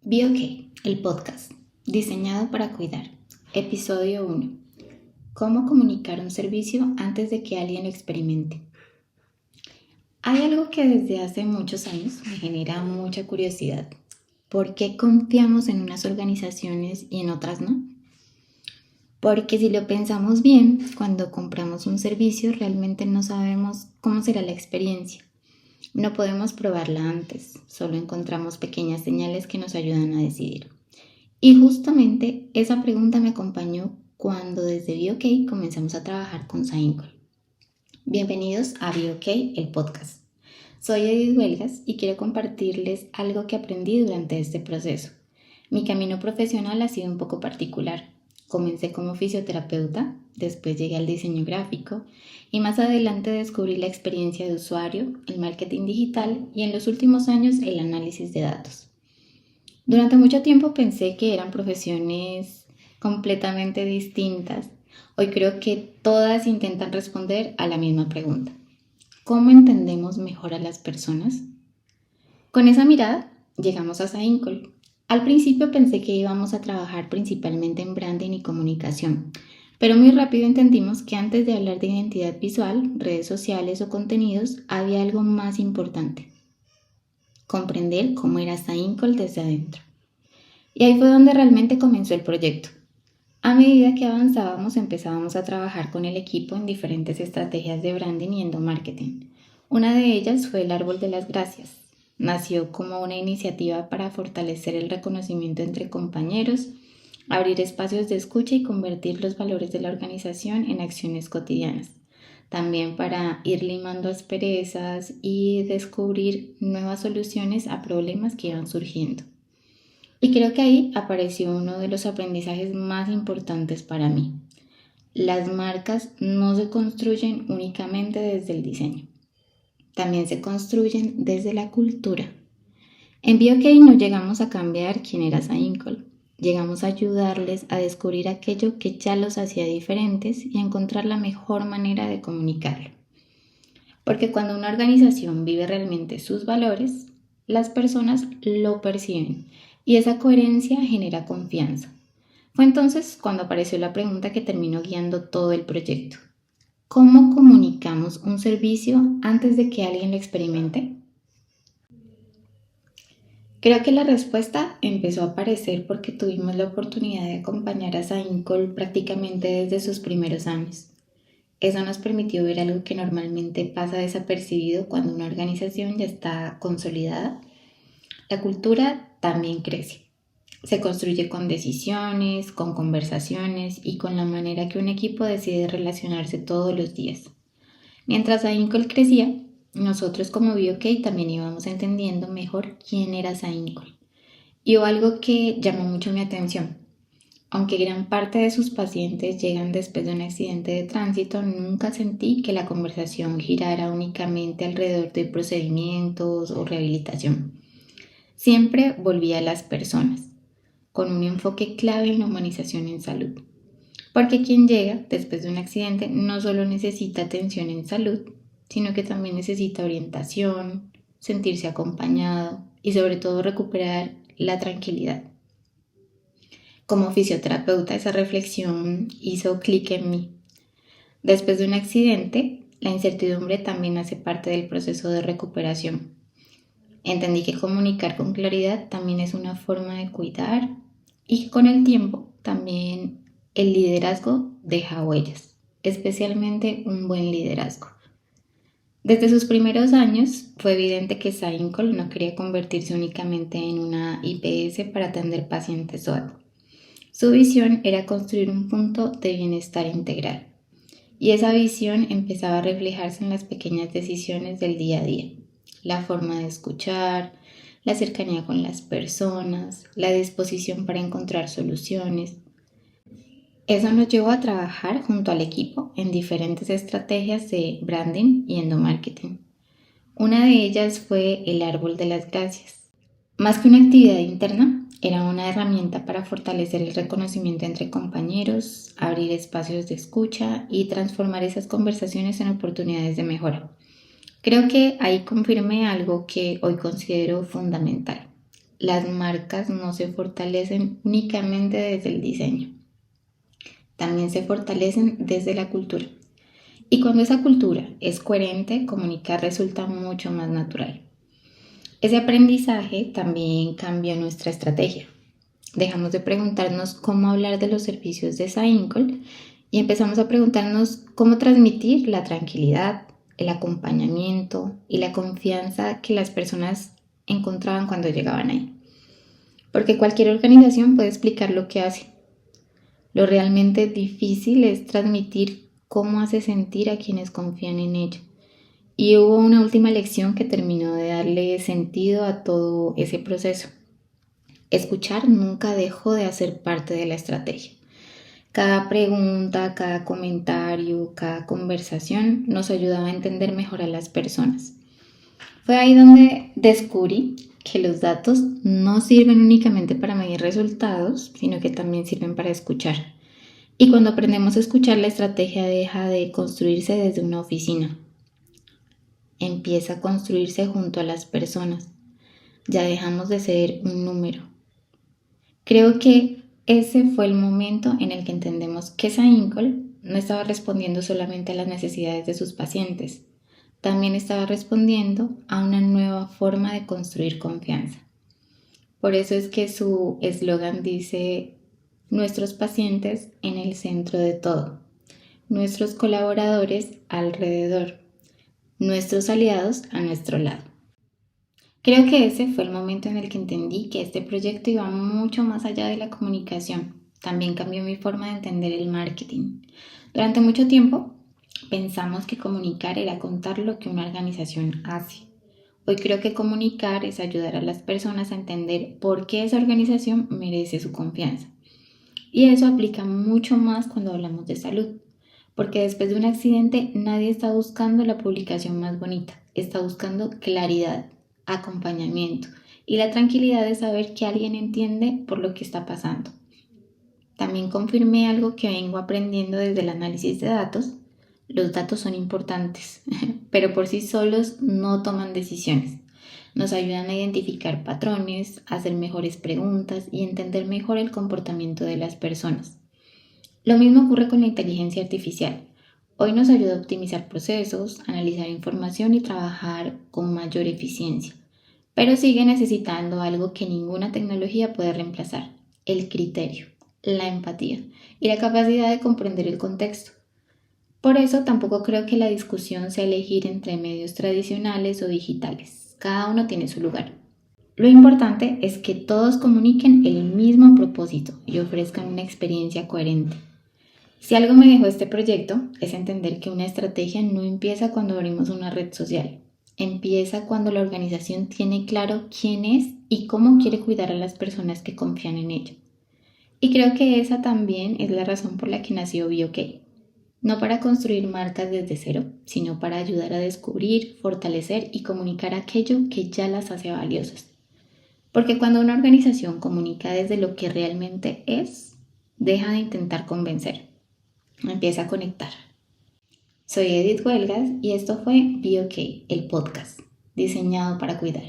Be OK, el podcast, diseñado para cuidar. Episodio 1. ¿Cómo comunicar un servicio antes de que alguien lo experimente? Hay algo que desde hace muchos años me genera mucha curiosidad. ¿Por qué confiamos en unas organizaciones y en otras no? Porque si lo pensamos bien, cuando compramos un servicio realmente no sabemos cómo será la experiencia. No podemos probarla antes, solo encontramos pequeñas señales que nos ayudan a decidir. Y justamente esa pregunta me acompañó cuando desde BeOK comenzamos a trabajar con Saincol. Bienvenidos a BeOK, el podcast. Soy Edith Huelgas y quiero compartirles algo que aprendí durante este proceso. Mi camino profesional ha sido un poco particular. Comencé como fisioterapeuta, después llegué al diseño gráfico y más adelante descubrí la experiencia de usuario, el marketing digital y en los últimos años el análisis de datos. Durante mucho tiempo pensé que eran profesiones completamente distintas. Hoy creo que todas intentan responder a la misma pregunta. ¿Cómo entendemos mejor a las personas? Con esa mirada llegamos a Saincol. Al principio pensé que íbamos a trabajar principalmente en branding y comunicación, pero muy rápido entendimos que antes de hablar de identidad visual, redes sociales o contenidos, había algo más importante: comprender cómo era Saincol desde adentro. Y ahí fue donde realmente comenzó el proyecto. A medida que avanzábamos, empezábamos a trabajar con el equipo en diferentes estrategias de branding y endomarketing. Una de ellas fue el Árbol de las Gracias. Nació como una iniciativa para fortalecer el reconocimiento entre compañeros, abrir espacios de escucha y convertir los valores de la organización en acciones cotidianas. También para ir limando asperezas y descubrir nuevas soluciones a problemas que iban surgiendo. Y creo que ahí apareció uno de los aprendizajes más importantes para mí. Las marcas no se construyen únicamente desde el diseño, también se construyen desde la cultura. En BeOK no llegamos a cambiar quién era Saincol, llegamos a ayudarles a descubrir aquello que ya los hacía diferentes y a encontrar la mejor manera de comunicarlo. Porque cuando una organización vive realmente sus valores, las personas lo perciben y esa coherencia genera confianza. Fue entonces cuando apareció la pregunta que terminó guiando todo el proyecto. ¿Cómo comunicamos un servicio antes de que alguien lo experimente? Creo que la respuesta empezó a aparecer porque tuvimos la oportunidad de acompañar a Saincol prácticamente desde sus primeros años. Eso nos permitió ver algo que normalmente pasa desapercibido cuando una organización ya está consolidada. La cultura también crece. Se construye con decisiones, con conversaciones y con la manera que un equipo decide relacionarse todos los días. Mientras Saincol crecía, nosotros como BeOK también íbamos entendiendo mejor quién era Saincol. Y hubo algo que llamó mucho mi atención. Aunque gran parte de sus pacientes llegan después de un accidente de tránsito, nunca sentí que la conversación girara únicamente alrededor de procedimientos o rehabilitación. Siempre volvía a las personas, con un enfoque clave en la humanización en salud. Porque quien llega después de un accidente no solo necesita atención en salud, sino que también necesita orientación, sentirse acompañado y sobre todo recuperar la tranquilidad. Como fisioterapeuta, esa reflexión hizo clic en mí. Después de un accidente, la incertidumbre también hace parte del proceso de recuperación. Entendí que comunicar con claridad también es una forma de cuidar y que con el tiempo también el liderazgo deja huellas, especialmente un buen liderazgo. Desde sus primeros años fue evidente que Saincol no quería convertirse únicamente en una IPS para atender pacientes SOAT. Su visión era construir un punto de bienestar integral, y esa visión empezaba a reflejarse en las pequeñas decisiones del día a día: la forma de escuchar, la cercanía con las personas, la disposición para encontrar soluciones. Eso nos llevó a trabajar junto al equipo en diferentes estrategias de branding y endomarketing. Una de ellas fue el Árbol de las Gracias. Más que una actividad interna, era una herramienta para fortalecer el reconocimiento entre compañeros, abrir espacios de escucha y transformar esas conversaciones en oportunidades de mejora. Creo que ahí confirmé algo que hoy considero fundamental. las marcas no se fortalecen únicamente desde el diseño, también se fortalecen desde la cultura. Y cuando esa cultura es coherente, comunicar resulta mucho más natural. Ese aprendizaje también cambió nuestra estrategia. Dejamos de preguntarnos cómo hablar de los servicios de Saincol y empezamos a preguntarnos cómo transmitir la tranquilidad, el acompañamiento y la confianza que las personas encontraban cuando llegaban ahí. Porque cualquier organización puede explicar lo que hace. Lo realmente difícil es transmitir cómo hace sentir a quienes confían en ella. Y hubo una última lección que terminó de darle sentido a todo ese proceso. Escuchar nunca dejó de hacer parte de la estrategia. Cada pregunta, cada comentario, cada conversación nos ayudaba a entender mejor a las personas. Fue ahí donde descubrí que los datos no sirven únicamente para medir resultados, sino que también sirven para escuchar. Y cuando aprendemos a escuchar, la estrategia deja de construirse desde una oficina. Empieza a construirse junto a las personas. Ya dejamos de ser un número. Creo que ese fue el momento en el que entendemos que Saincol no estaba respondiendo solamente a las necesidades de sus pacientes, también estaba respondiendo a una nueva forma de construir confianza. Por eso es que su eslogan dice: nuestros pacientes en el centro de todo, nuestros colaboradores alrededor, nuestros aliados a nuestro lado. Creo que ese fue el momento en el que entendí que este proyecto iba mucho más allá de la comunicación. También cambió mi forma de entender el marketing. Durante mucho tiempo pensamos que comunicar era contar lo que una organización hace. Hoy creo que comunicar es ayudar a las personas a entender por qué esa organización merece su confianza. Y eso aplica mucho más cuando hablamos de salud, porque después de un accidente nadie está buscando la publicación más bonita, está buscando claridad, acompañamiento y la tranquilidad de saber que alguien entiende por lo que está pasando. También confirmé algo que vengo aprendiendo desde el análisis de datos. Los datos son importantes, pero por sí solos no toman decisiones. Nos ayudan a identificar patrones, a hacer mejores preguntas y entender mejor el comportamiento de las personas. Lo mismo ocurre con la inteligencia artificial. Hoy nos ayuda a optimizar procesos, analizar información y trabajar con mayor eficiencia. Pero sigue necesitando algo que ninguna tecnología puede reemplazar: el criterio, la empatía y la capacidad de comprender el contexto. Por eso tampoco creo que la discusión sea elegir entre medios tradicionales o digitales. Cada uno tiene su lugar. Lo importante es que todos comuniquen el mismo propósito y ofrezcan una experiencia coherente. Si algo me dejó este proyecto es entender que una estrategia no empieza cuando abrimos una red social. Empieza cuando la organización tiene claro quién es y cómo quiere cuidar a las personas que confían en ella. Y creo que esa también es la razón por la que nació BeOK. No para construir marcas desde cero, sino para ayudar a descubrir, fortalecer y comunicar aquello que ya las hace valiosas. Porque cuando una organización comunica desde lo que realmente es, deja de intentar convencer. Empieza a conectar. Soy Edith Huelgas y esto fue BeOK, el podcast, diseñado para cuidar.